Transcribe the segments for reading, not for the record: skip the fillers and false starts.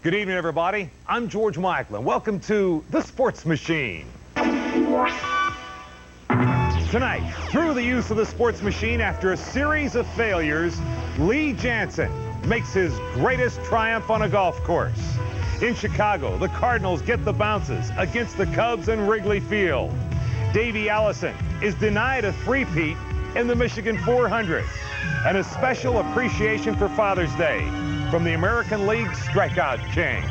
Good evening, everybody. I'm George Michael, and welcome to The Sports Machine. Tonight, through the use of the Sports Machine after a series of failures, Lee Janzen makes his greatest triumph on a golf course. In Chicago, the Cardinals get the bounces against the Cubs in Wrigley Field. Davey Allison is denied a three-peat in the Michigan 400. And a special appreciation for Father's Day from the American League Strikeout King.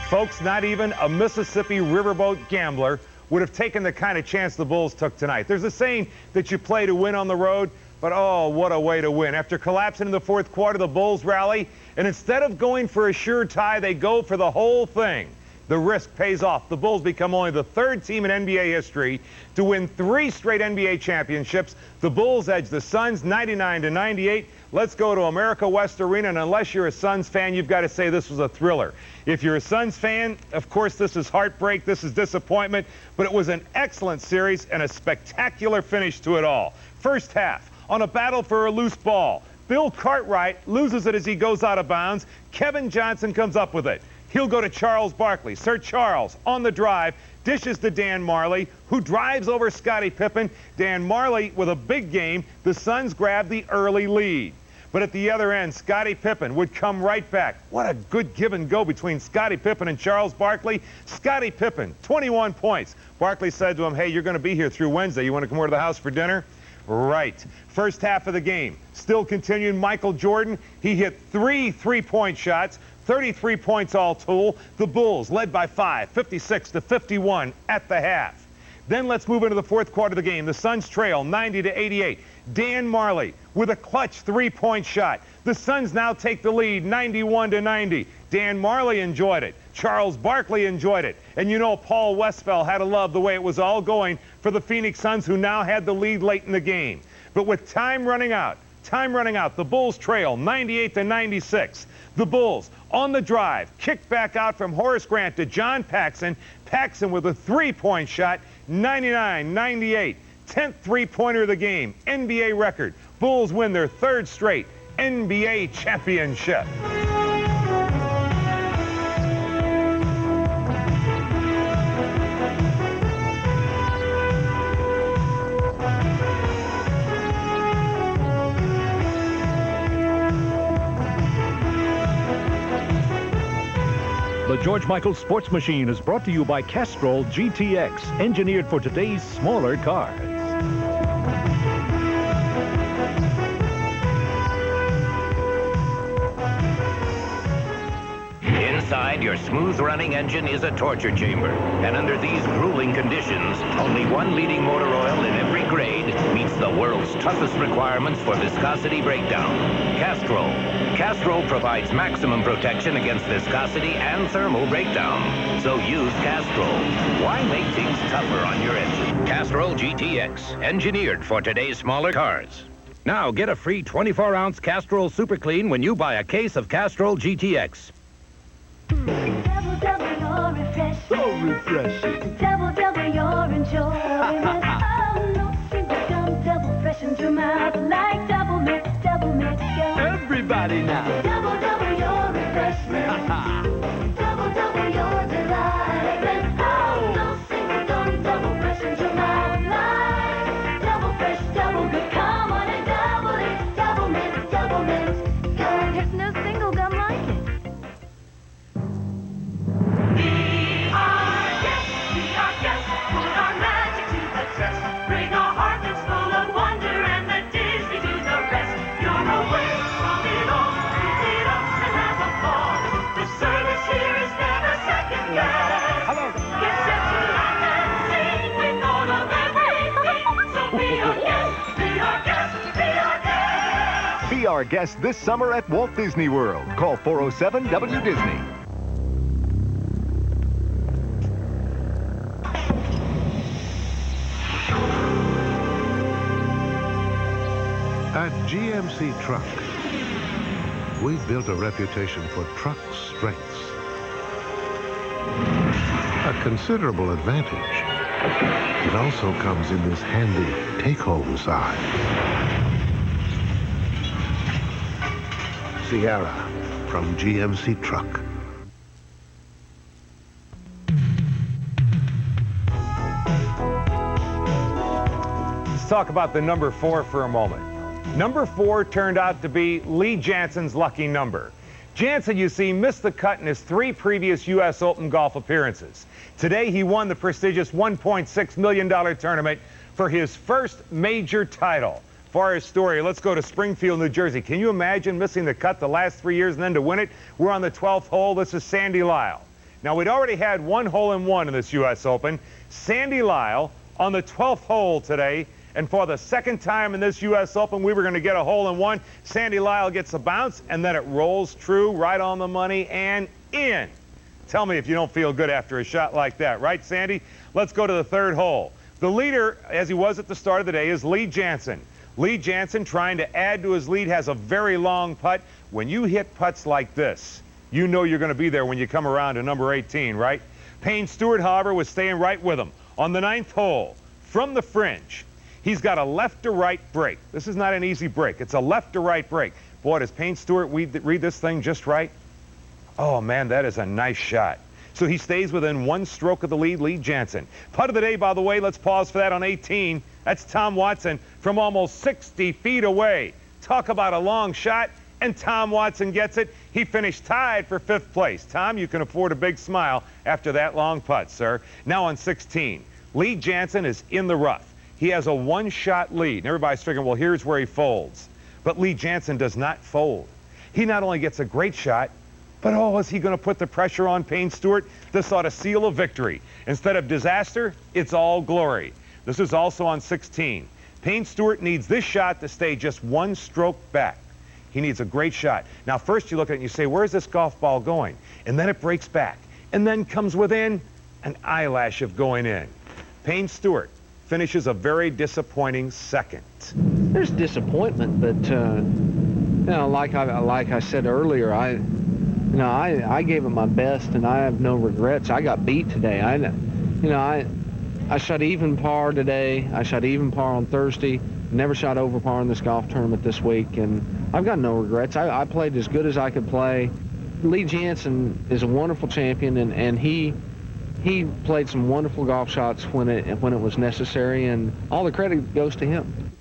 Folks, not even a Mississippi riverboat gambler would have taken the kind of chance the Bulls took tonight. There's a saying that you play to win on the road, but oh, what a way to win. After collapsing in the fourth quarter, the Bulls rally, and instead of going for a sure tie, they go for the whole thing. The risk pays off. The Bulls become only the third team in NBA history to win 3 straight NBA championships. The Bulls edge the Suns 99-98. Let's go to America West Arena, and unless you're a Suns fan, you've got to say this was a thriller. If you're a Suns fan, of course, this is heartbreak, this is disappointment, but it was an excellent series and a spectacular finish to it all. First half, on a battle for a loose ball, Bill Cartwright loses it as he goes out of bounds. Kevin Johnson comes up with it. He'll go to Charles Barkley. Sir Charles, on the drive, dishes to Dan Marley, who drives over Scottie Pippen. Dan Marley with a big game. The Suns grab the early lead. But at the other end, Scottie Pippen would come right back. What a good give and go between Scottie Pippen and Charles Barkley. Scottie Pippen, 21 points. Barkley said to him, hey, you're going to be here through Wednesday. You want to come over to the house for dinner? Right. First half of the game, still continuing. Michael Jordan, he hit 3 three-point shots. 33 points all total. The Bulls led by 5, 56-51 at the half. Then let's move into the fourth quarter of the game. The Suns trail 90-88. Dan Marley with a clutch three-point shot. The Suns now take the lead 91-90. Dan Marley enjoyed it. Charles Barkley enjoyed it. And you know Paul Westphal had to love the way it was all going for the Phoenix Suns, who now had the lead late in the game. But with time running out, the Bulls trail 98-96. The Bulls on the drive, kick back out from Horace Grant to John Paxson. Paxson with a three-point shot, 99-98. 10th three-pointer of the game, NBA record. Bulls win their 3rd straight NBA championship. The George Michael Sports Machine is brought to you by Castrol GTX, engineered for today's smaller cars. Inside your smooth-running engine is a torture chamber. And under these grueling conditions, only one leading motor oil in every grade meets the world's toughest requirements for viscosity breakdown. Castrol. Castrol provides maximum protection against viscosity and thermal breakdown. So use Castrol. Why make things tougher on your engine? Castrol GTX, engineered for today's smaller cars. Now get a free 24-ounce Castrol Super Clean when you buy a case of Castrol GTX. Double, double your refreshment. So refreshing. Double, double your enjoyment. Oh, no single gum, double freshen your mouth like double mint, gum. Everybody now. Double, double your refreshment. Double, double your delight. Oh, no single gum, double freshen your mouth like double fresh, double good. Come on and double it. Double mint, gum. There's no single gum like it. Be our guest this summer at Walt Disney World. Call 407-WDisney. At GMC Truck, we've built a reputation for truck strengths. A considerable advantage. It also comes in this handy take-home size. Sierra from GMC Truck. talk about the number 4 for a moment. Number 4 turned out to be Lee Jansen's lucky number. Jansen, you see, missed the cut in his 3 previous U.S. Open golf appearances. Today, he won the prestigious $1.6 million tournament for his first major title. For his story, let's go to Springfield, New Jersey. Can you imagine missing the cut the last 3 years and then to win it? We're on the 12th hole. This is Sandy Lyle. Now, we'd already had 1 hole-in-one in this U.S. Open. Sandy Lyle on the 12th hole today. And for the second time in this U.S. Open, we were going to get a hole-in-one. Sandy Lyle gets a bounce, and then it rolls true, right on the money, and in. Tell me if you don't feel good after a shot like that, right, Sandy? Let's go to the 3rd hole. The leader, as he was at the start of the day, is Lee Jansen. Lee Jansen, trying to add to his lead, has a very long putt. When you hit putts like this, you know you're going to be there when you come around to number 18, right? Payne Stewart, however, was staying right with him. On the 9th hole, from the fringe, he's got a left to right break. This is not an easy break. It's a left to right break. Boy, does Payne Stewart read this thing just right? Oh, man, that is a nice shot. So he stays within 1 stroke of the lead, Lee Jansen. Putt of the day, by the way, let's pause for that on 18. That's Tom Watson from almost 60 feet away. Talk about a long shot, and Tom Watson gets it. He finished tied for 5th place. Tom, you can afford a big smile after that long putt, sir. Now on 16, Lee Jansen is in the rough. He has a 1-shot lead, and everybody's figuring, well, here's where he folds. But Lee Jansen does not fold. He not only gets a great shot, but oh, is he going to put the pressure on Payne Stewart? This ought to seal a victory. Instead of disaster, it's all glory. This is also on 16. Payne Stewart needs this shot to stay just 1 stroke back. He needs a great shot. Now, first you look at it and you say, where's this golf ball going? And then it breaks back, and then comes within an eyelash of going in. Payne Stewart finishes a very disappointing 2nd. There's disappointment, but you know, like I said earlier, I gave it my best, and I have no regrets. I got beat today. I shot even par today. I shot even par on Thursday. Never shot over par in this golf tournament this week, and I've got no regrets. I played as good as I could play. Lee Jansen is a wonderful champion, and he played some wonderful golf shots when it was necessary, and all the credit goes to him.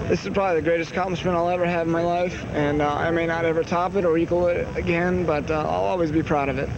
This is probably the greatest accomplishment I'll ever have in my life, and I may not ever top it or equal it again, but I'll always be proud of it.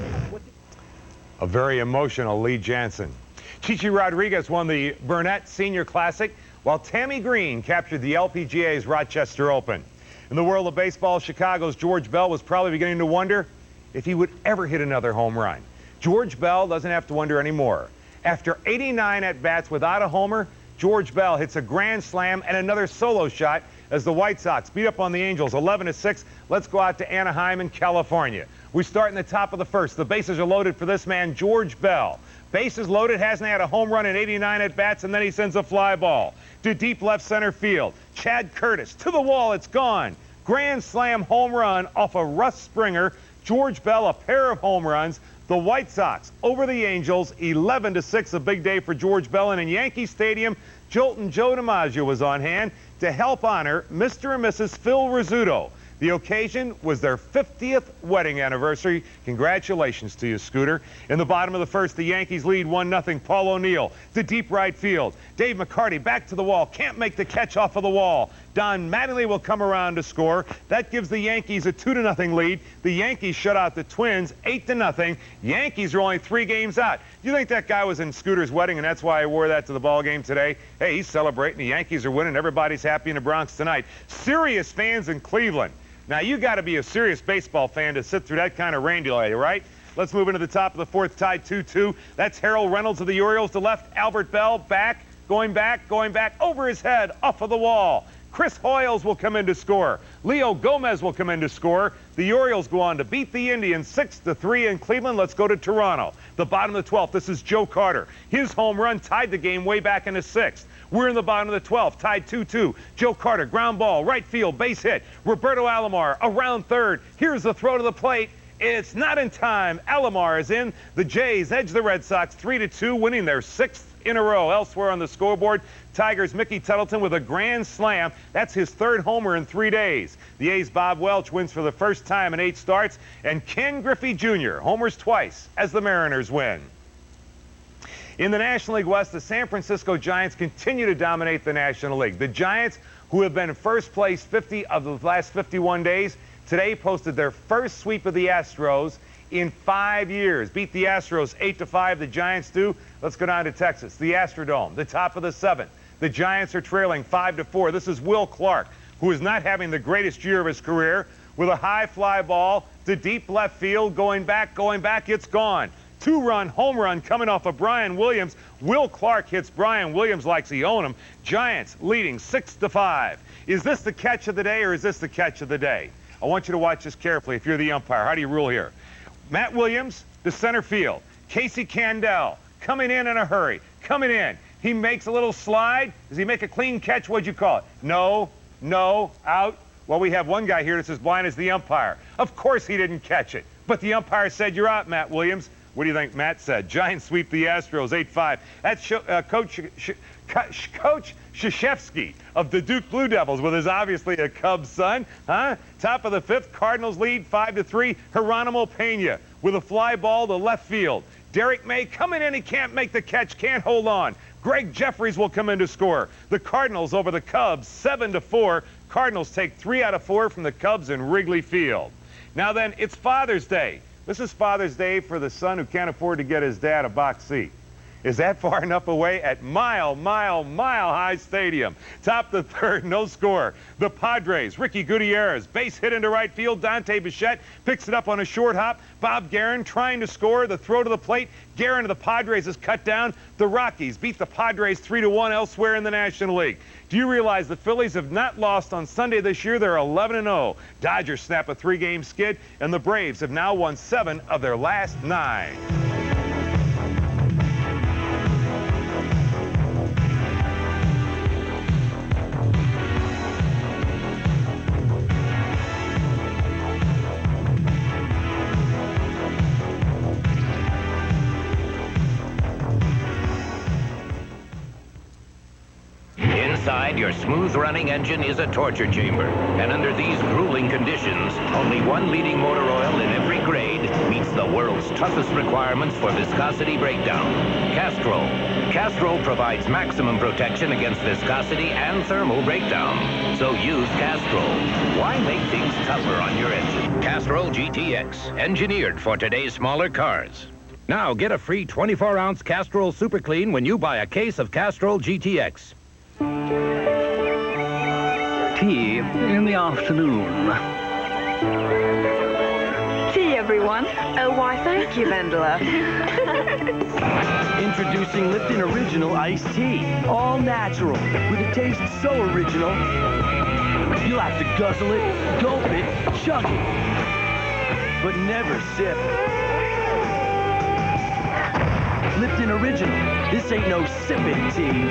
A very emotional Lee Jansen. Chichi Rodriguez won the Burnett Senior Classic, while Tammy Green captured the LPGA's Rochester Open. In the world of baseball, Chicago's George Bell was probably beginning to wonder if he would ever hit another home run. George Bell doesn't have to wonder anymore. After 89 at-bats without a homer, George Bell hits a grand slam and another solo shot as the White Sox beat up on the Angels 11-6. Let's go out to Anaheim in California. We start in the top of the 1st. The bases are loaded for this man, George Bell. Bases loaded, hasn't had a home run in 89 at-bats, and then he sends a fly ball to deep left center field. Chad Curtis to the wall, it's gone. Grand slam home run off of Russ Springer. George Bell, a pair of home runs. The White Sox over the Angels, 11-6, a big day for George Bell. And in Yankee Stadium, Jolton Joe DiMaggio was on hand to help honor Mr. and Mrs. Phil Rizzuto. The occasion was their 50th wedding anniversary. Congratulations to you, Scooter. In the bottom of the 1st, the Yankees lead 1-0. Paul O'Neill to deep right field. Dave McCarty back to the wall. Can't make the catch off of the wall. Don Mattingly will come around to score. That gives the Yankees a 2-0 lead. The Yankees shut out the Twins 8-0. Yankees are only 3 games out. Do you think that guy was in Scooter's wedding and that's why I wore that to the ball game today? Hey, he's celebrating. The Yankees are winning. Everybody's happy in the Bronx tonight. Serious fans in Cleveland. Now, you got to be a serious baseball fan to sit through that kind of rain delay, right? Let's move into the top of the 4th, tied 2-2. That's Harold Reynolds of the Orioles to left. Albert Bell back, going back, over his head, off of the wall. Chris Hoyles will come in to score. Leo Gomez will come in to score. The Orioles go on to beat the Indians 6-3 in Cleveland. Let's go to Toronto. The bottom of the 12th, this is Joe Carter. His home run tied the game way back in the 6th. We're in the bottom of the 12th, tied 2-2. Joe Carter, ground ball, right field, base hit. Roberto Alomar around 3rd. Here's the throw to the plate. It's not in time. Alomar is in. The Jays edge the Red Sox 3-2, winning their 6th in a row. Elsewhere on the scoreboard, Tigers' Mickey Tettleton with a grand slam. That's his 3rd homer in 3 days. The A's' Bob Welch wins for the first time in 8 starts. And Ken Griffey Jr. homers twice as the Mariners win. In the National League West, the San Francisco Giants continue to dominate the National League. The Giants, who have been in first place 50 of the last 51 days, today posted their first sweep of the Astros in 5 years. Beat the Astros 8-5, the Giants do. Let's go down to Texas. The Astrodome, the top of the 7th. The Giants are trailing 5-4. This is Will Clark, who is not having the greatest year of his career, with a high fly ball to deep left field, going back, it's gone. 2-run home run coming off of Brian Williams. Will Clark hits Brian Williams like he owned him. Giants leading 6-5. Is this the catch of the day, or is this the catch of the day? I want you to watch this carefully if you're the umpire. How do you rule here? Matt Williams to center field. Casey Candell coming in a hurry. Coming in. He makes a little slide. Does he make a clean catch? What'd you call it? No, out. Well, we have one guy here that's as blind as the umpire. Of course he didn't catch it. But the umpire said, you're out, Matt Williams. What do you think Matt said? Giants sweep the Astros 8-5. That's Coach Krzyzewski of the Duke Blue Devils, with his obviously a Cubs son. Top of the 5th, Cardinals lead 5-3. Geronimo Pena with a fly ball to left field. Derek May coming in, he can't make the catch, can't hold on. Greg Jeffries will come in to score. The Cardinals over the Cubs 7-4. Cardinals take 3 out of 4 from the Cubs in Wrigley Field. Now then, it's Father's Day. This is Father's Day for the son who can't afford to get his dad a box seat. Is that far enough away? At Mile High Stadium. Top the 3rd, no score. The Padres, Ricky Gutierrez, base hit into right field. Dante Bichette picks it up on a short hop. Bob Guerin trying to score. The throw to the plate. Guerin of the Padres is cut down. The Rockies beat the Padres 3-1 elsewhere in the National League. Do you realize the Phillies have not lost on Sunday this year? They're 11-0. Dodgers snap a 3-game skid, and the Braves have now won 7 of their last 9. Inside, your smooth-running engine is a torture chamber. And under these grueling conditions, only one leading motor oil in every grade meets the world's toughest requirements for viscosity breakdown. Castrol. Castrol provides maximum protection against viscosity and thermal breakdown. So use Castrol. Why make things tougher on your engine? Castrol GTX, engineered for today's smaller cars. Now get a free 24-ounce Castrol Super Clean when you buy a case of Castrol GTX. Tea in the afternoon. Tea, everyone. Oh, why, thank you, Vendela. Introducing Lipton Original Iced Tea. All natural, with a taste so original. You'll have to guzzle it, gulp it, chug it, but never sip. Lipton Original. This ain't no sipping tea.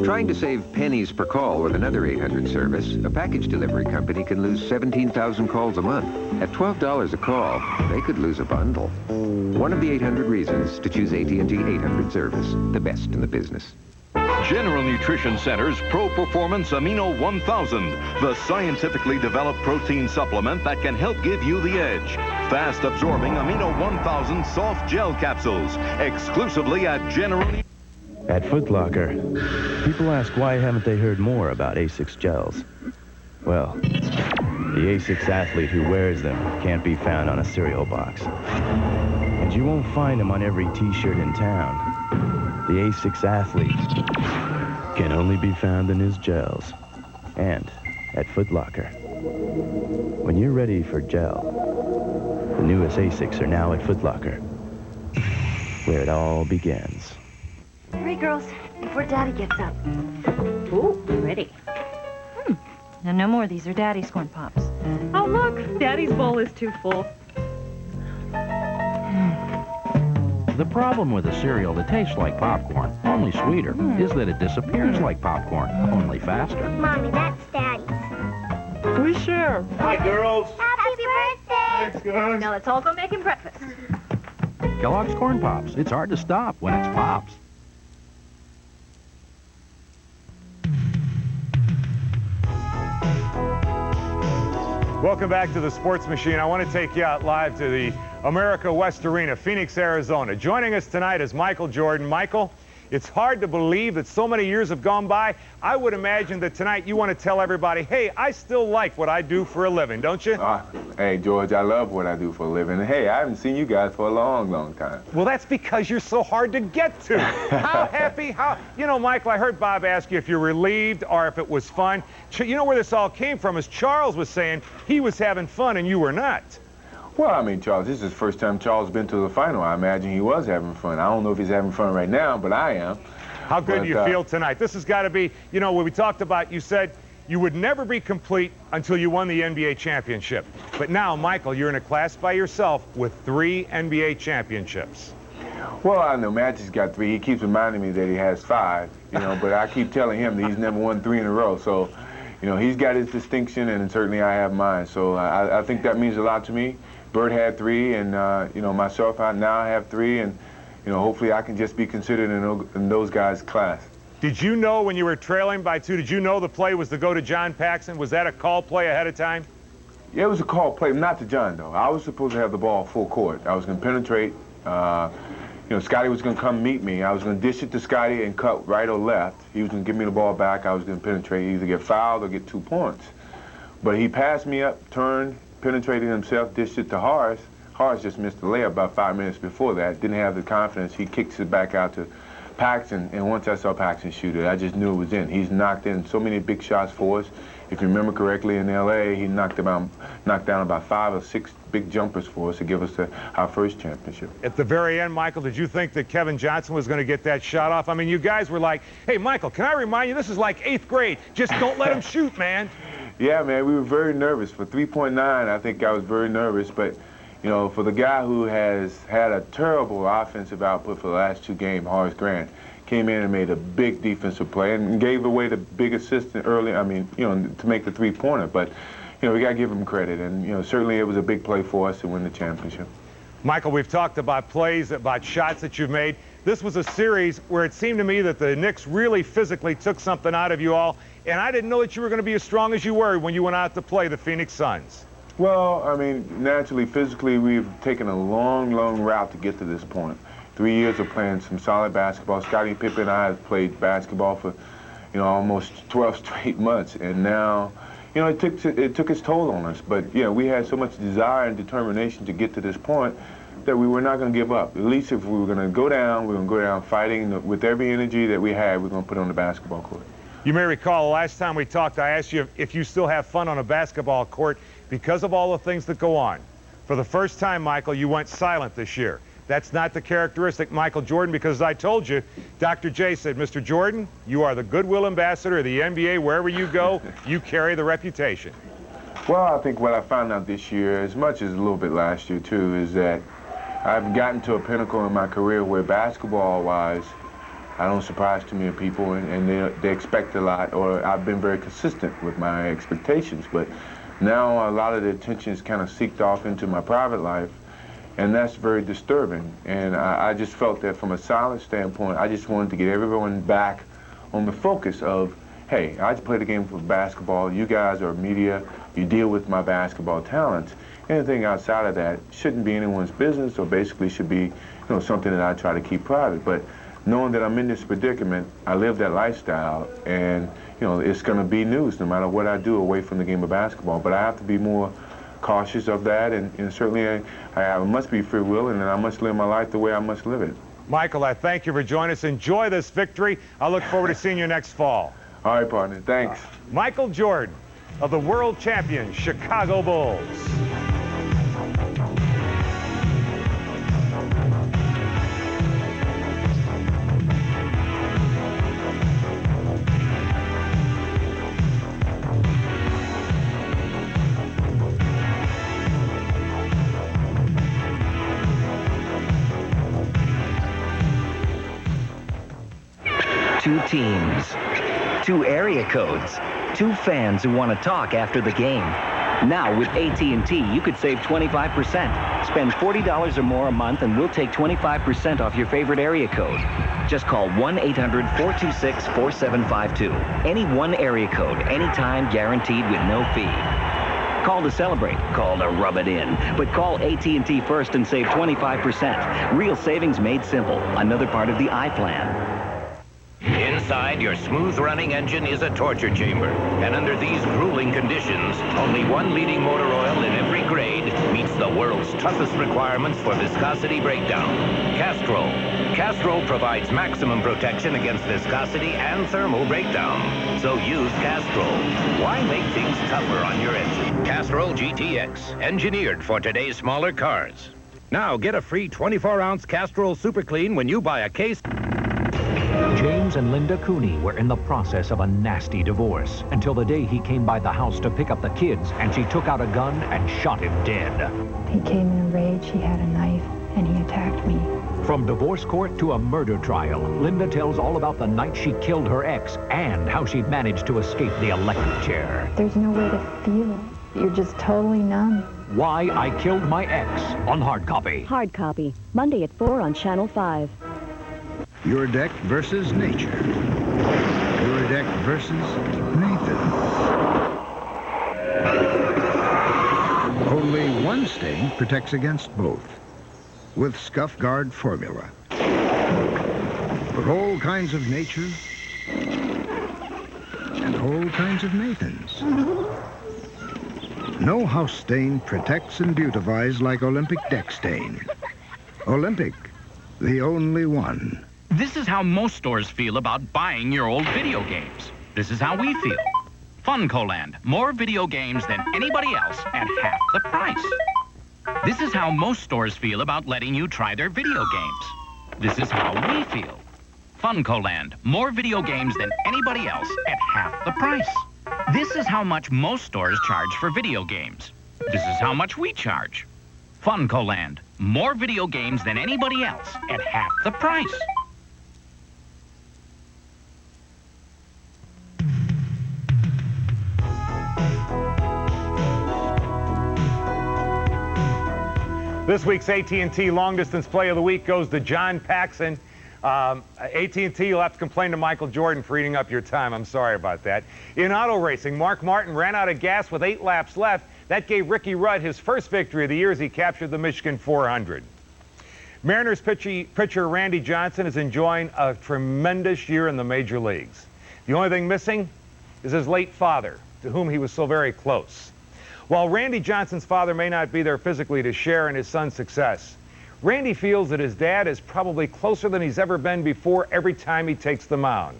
Trying to save pennies per call with another 800 service, a package delivery company can lose 17,000 calls a month. At $12 a call, they could lose a bundle. One of the 800 reasons to choose AT&T 800 service, the best in the business. General Nutrition Center's Pro Performance Amino 1000, the scientifically developed protein supplement that can help give you the edge. Fast-absorbing Amino 1000 soft gel capsules, exclusively at General. At Foot Locker, people ask why haven't they heard more about Asics gels? Well, the Asics athlete who wears them can't be found on a cereal box. And you won't find him on every t-shirt in town. The Asics athlete can only be found in his gels. And at Foot Locker. When you're ready for gel, the newest Asics are now at Foot Locker, where it all begins. Hurry, girls, before Daddy gets up. Ooh, ready. Now, no more. These are Daddy's corn pops. Oh, look, Daddy's bowl is too full. The problem with a cereal that tastes like popcorn, only sweeter, is that it disappears like popcorn, only faster. Mommy, that's Daddy's. We share. Hi, girls. Happy birthday! Thanks, guys. Now let's all go make him breakfast. Kellogg's Corn Pops. It's hard to stop when it's Pops. Welcome back to the Sports Machine. I want to take you out live to the America West Arena, Phoenix, Arizona. Joining us tonight is Michael Jordan. Michael, it's hard to believe that so many years have gone by. I would imagine that tonight you want to tell everybody, hey, I still like what I do for a living, don't you? Hey, George, I love what I do for a living. And hey, I haven't seen you guys for a long, long time. Well, that's because you're so hard to get to. How happy, you know, Michael, I heard Bob ask you if you're relieved or if it was fun. You know where this all came from is Charles was saying he was having fun and you were not. Well, I mean, Charles, this is the first time Charles has been to the final. I imagine he was having fun. I don't know if he's having fun right now, but I am. How good do you feel tonight? This has got to be, you know, when we talked about, you said you would never be complete until you won the NBA championship. But now, Michael, you're in a class by yourself with 3 NBA championships. Well, I know Magic's got 3. He keeps reminding me that he has 5, you know, but I keep telling him that he's never won 3 in a row. So, you know, he's got his distinction, and certainly I have mine. So I think that means a lot to me. Bert had 3, and, you know, myself, I now have 3, and, you know, hopefully I can just be considered in those guys' class. Did you know when you were trailing by 2, did you know the play was to go to John Paxson? Was that a call play ahead of time? Yeah, it was a call play, not to John, though. I was supposed to have the ball full court. I was going to penetrate. You know, Scotty was going to come meet me. I was going to dish it to Scotty and cut right or left. He was going to give me the ball back. I was going to penetrate, either get fouled or get 2 points. But he passed me up, turned, penetrated himself, dished it to Horace. Horace just missed the layup about 5 minutes before that. Didn't have the confidence. He kicks it back out to Paxson, and once I saw Paxson shoot it, I just knew it was in. He's knocked in so many big shots for us. If you remember correctly, in L.A., he knocked down about 5 or 6 big jumpers for us to give us our first championship. At the very end, Michael, did you think that Kevin Johnson was going to get that shot off? I mean, you guys were like, hey, Michael, can I remind you, this is like 8th grade. Just don't let him shoot, man. Yeah, man, we were very nervous. For 3.9, I think I was very nervous. But, you know, for the guy who has had a terrible offensive output for the last 2 games, Horace Grant, came in and made a big defensive play and gave away the big assist early, I mean, you know, to make the 3-pointer. But, you know, we got to give him credit. And, you know, certainly it was a big play for us to win the championship. Michael, we've talked about plays, about shots that you've made. This was a series where it seemed to me that the Knicks really physically took something out of you all. And I didn't know that you were going to be as strong as you were when you went out to play the Phoenix Suns. Well, I mean, naturally, physically, we've taken a long, long route to get to this point. 3 years of playing some solid basketball. Scottie Pippen and I have played basketball for, you know, almost 12 straight months. And now, you know, it took its toll on us. But, you know, we had so much desire and determination to get to this point that we were not going to give up. At least if we were going to go down, we were going to go down fighting with every energy that we had, we're going to put it on the basketball court. You may recall the last time we talked, I asked you if you still have fun on a basketball court because of all the things that go on. For the first time, Michael, you went silent this year. That's not the characteristic Michael Jordan, because as I told you, Dr. J said, Mr. Jordan, you are the goodwill ambassador of the NBA. Wherever you go, you carry the reputation. Well, I think what I found out this year, as much as a little bit last year too, is that I've gotten to a pinnacle in my career where basketball-wise, I don't surprise too many people, and they expect a lot, or I've been very consistent with my expectations. But now a lot of the attention is kind of seeped off into my private life, and that's very disturbing. And I just felt that from a silent standpoint, I just wanted to get everyone back on the focus of, hey, I just play the game for basketball. You guys are media. You deal with my basketball talents. Anything outside of that shouldn't be anyone's business, or basically should be, you know, something that I try to keep private. But knowing that I'm in this predicament, I live that lifestyle, and, you know, it's going to be news no matter what I do away from the game of basketball. But I have to be more cautious of that, and certainly I must be free will, and I must live my life the way I must live it. Michael, I thank you for joining us. Enjoy this victory. I look forward to seeing you next fall. All right, partner. Thanks. Michael Jordan of the world champion Chicago Bulls. Two teams, 2 area codes, 2 fans who want to talk after the game. Now with AT&T, you could save 25%. Spend $40 or more a month and we'll take 25% off your favorite area code. Just call 1-800-426-4752. Any one area code, anytime, guaranteed with no fee. Call to celebrate. Call to rub it in. But call AT&T first and save 25%. Real savings made simple. Another part of the iPlan. Inside your smooth-running engine is a torture chamber. And under these grueling conditions, only one leading motor oil in every grade meets the world's toughest requirements for viscosity breakdown. Castrol. Castrol provides maximum protection against viscosity and thermal breakdown. So use Castrol. Why make things tougher on your engine? Castrol GTX, engineered for today's smaller cars. Now get a free 24-ounce Castrol Super Clean when you buy a case. James and Linda Cooney were in the process of a nasty divorce until the day he came by the house to pick up the kids and she took out a gun and shot him dead. He came in a rage, he had a knife, and he attacked me. From divorce court to a murder trial, Linda tells all about the night she killed her ex and how she managed to escape the electric chair. There's no way to feel it. You're just totally numb. Why I Killed My Ex on hard copy. Hard copy, Monday at 4 on Channel 5. Your deck versus nature. Your deck versus Nathan. Only one stain protects against both. With Scuff Guard formula. For all kinds of nature and all kinds of Nathans. No house stain protects and beautifies like Olympic deck stain. Olympic, the only one. This is how most stores feel about buying your old video games. This is how we feel. Funcoland, more video games than anybody else at half the price. This is how most stores feel about letting you try their video games. This is how we feel. Funcoland, more video games than anybody else at half the price. This is how much most stores charge for video games. This is how much we charge. Funcoland, more video games than anybody else at half the price. This week's AT&T Long Distance Play of the Week goes to John Paxson. AT&T, you'll have to complain to Michael Jordan for eating up your time. I'm sorry about that. In auto racing, Mark Martin ran out of gas with 8 laps left. That gave Ricky Rudd his first victory of the year as he captured the Michigan 400. Mariners pitcher Randy Jansen is enjoying a tremendous year in the major leagues. The only thing missing is his late father, to whom he was so very close. While Randy Johnson's father may not be there physically to share in his son's success, Randy feels that his dad is probably closer than he's ever been before every time he takes the mound.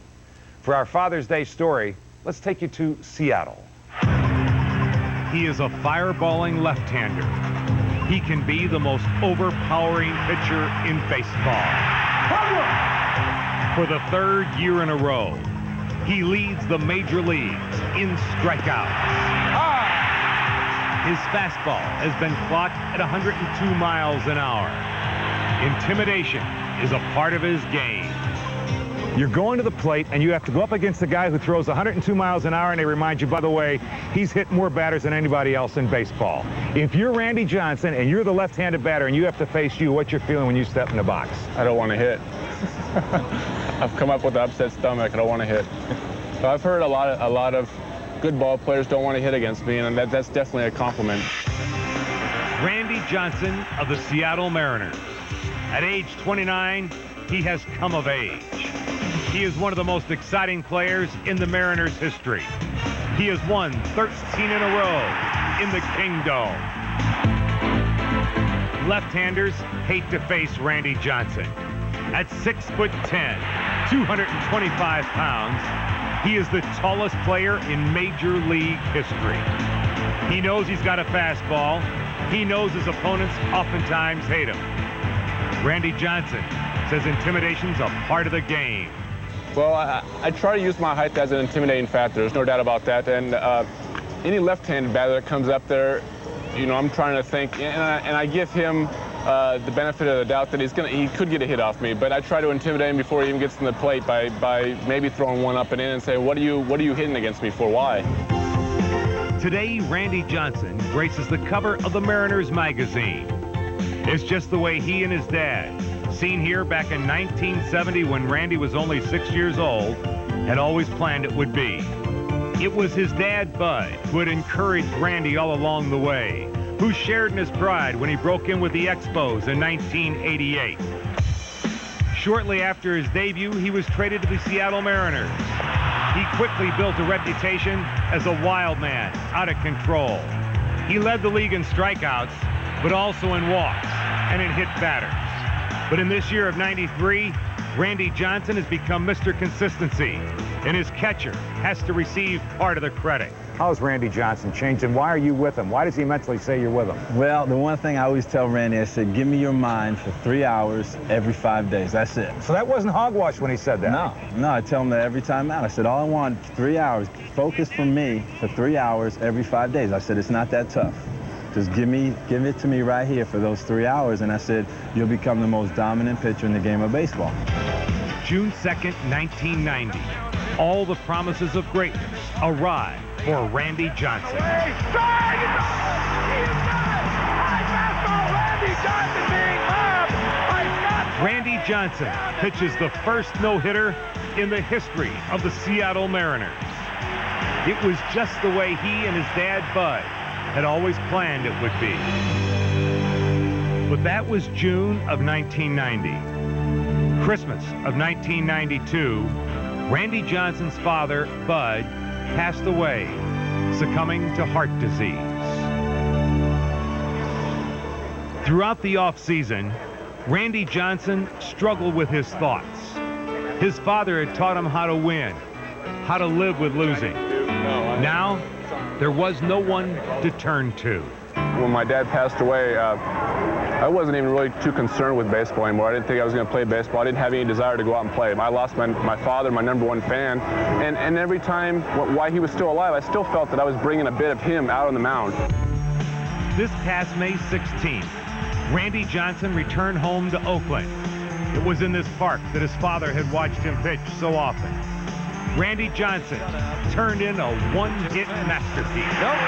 For our Father's Day story, let's take you to Seattle. He is a fireballing left-hander. He can be the most overpowering pitcher in baseball. For the 3rd year in a row, he leads the major leagues in strikeouts. His fastball has been clocked at 102 miles an hour. Intimidation is a part of his game. You're going to the plate, and you have to go up against a guy who throws 102 miles an hour, and they remind you, by the way, he's hit more batters than anybody else in baseball. If you're Randy Jansen, and you're the left-handed batter, and you have to face you, what's your feeling when you step in the box? I don't want to hit. I've come up with an upset stomach. I don't want to hit. So I've heard a lot of good ball players don't want to hit against me, and that's definitely a compliment. Randy Jansen of the Seattle Mariners. At age 29, he has come of age. He is one of the most exciting players in the Mariners' history. He has won 13 in a row in the Kingdome. Left-handers hate to face Randy Jansen. At 6'10", 225 pounds, he is the tallest player in Major League history. He knows he's got a fastball. He knows his opponents oftentimes hate him. Randy Jansen says intimidation's a part of the game. Well, I try to use my height as an intimidating factor. There's no doubt about that. And any left-handed batter that comes up there, you know, I'm trying to think, and I give him the benefit of the doubt that he could get a hit off me, but I try to intimidate him before he even gets in the plate by maybe throwing one up and in and say, what are you hitting against me for? Why? Today, Randy Jansen graces the cover of the Mariners magazine. It's just the way he and his dad, seen here back in 1970 when Randy was only 6 years old, had always planned it would be. It was his dad, Bud, who had encouraged Randy all along the way, who shared in his pride when he broke in with the Expos in 1988. Shortly after his debut, he was traded to the Seattle Mariners. He quickly built a reputation as a wild man, out of control. He led the league in strikeouts, but also in walks and in hit batters. But in this year of '93, Randy Jansen has become Mr. Consistency, and his catcher has to receive part of the credit. How's Randy Jansen changed, and why are you with him? Why does he mentally say you're with him? Well, the one thing I always tell Randy, I said, give me your mind for 3 hours every 5 days. That's it. So that wasn't hogwash when he said that? No, I tell him that every time out. I said, all I want is 3 hours. Focus from me for 3 hours every 5 days. I said, it's not that tough. Just give it to me right here for those 3 hours. And I said, you'll become the most dominant pitcher in the game of baseball. June 2nd, 1990. All the promises of greatness arrive for Randy Jansen. Randy Jansen pitches the first no-hitter in the history of the Seattle Mariners. It was just the way he and his dad, Bud, had always planned it would be. But that was June of 1990. Christmas of 1992, Randy Jansen's father, Bud, passed away, succumbing to heart disease. Throughout the offseason, Randy Jansen struggled with his thoughts. His father had taught him how to win, how to live with losing. Now, there was no one to turn to. When my dad passed away, I wasn't even really too concerned with baseball anymore. I didn't think I was going to play baseball. I didn't have any desire to go out and play. I lost my father, my #1 fan, and every time while he was still alive, I still felt that I was bringing a bit of him out on the mound. This past May 16th, Randy Jansen returned home to Oakland. It was in this park that his father had watched him pitch so often. Randy Jansen turned in a one-hit masterpiece. Nope.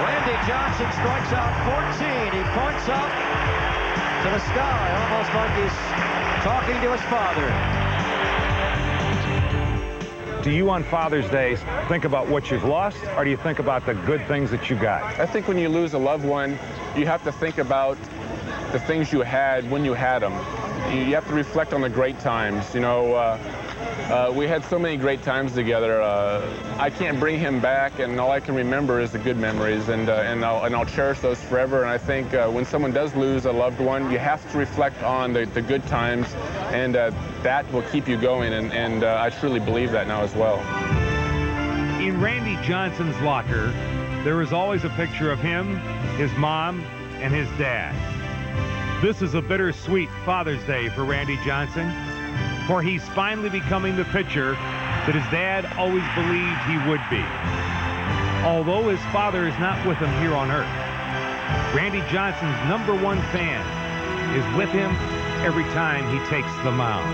Randy Jansen strikes out 14. He points up to the sky, almost like he's talking to his father. Do you on Father's Day think about what you've lost, or do you think about the good things that you got? I think when you lose a loved one, you have to think about the things you had when you had them. You have to reflect on the great times. You know, we had so many great times together. I can't bring him back, and all I can remember is the good memories, and I'll cherish those forever. And I think when someone does lose a loved one, you have to reflect on the good times, and that will keep you going, and I truly believe that now as well. In Randy Jansen's locker, there is always a picture of him, his mom, and his dad. This is a bittersweet Father's Day for Randy Jansen, for he's finally becoming the pitcher that his dad always believed he would be. Although his father is not with him here on Earth, Randy Jansen's #1 fan is with him every time he takes the mound.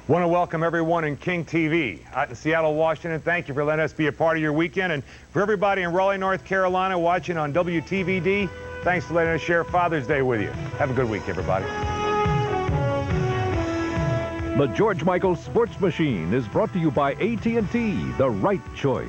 Want to welcome everyone in King TV out in Seattle, Washington. Thank you for letting us be a part of your weekend. And for everybody in Raleigh, North Carolina watching on WTVD, thanks for letting us share Father's Day with you. Have a good week, everybody. The George Michael Sports Machine is brought to you by AT&T, the right choice.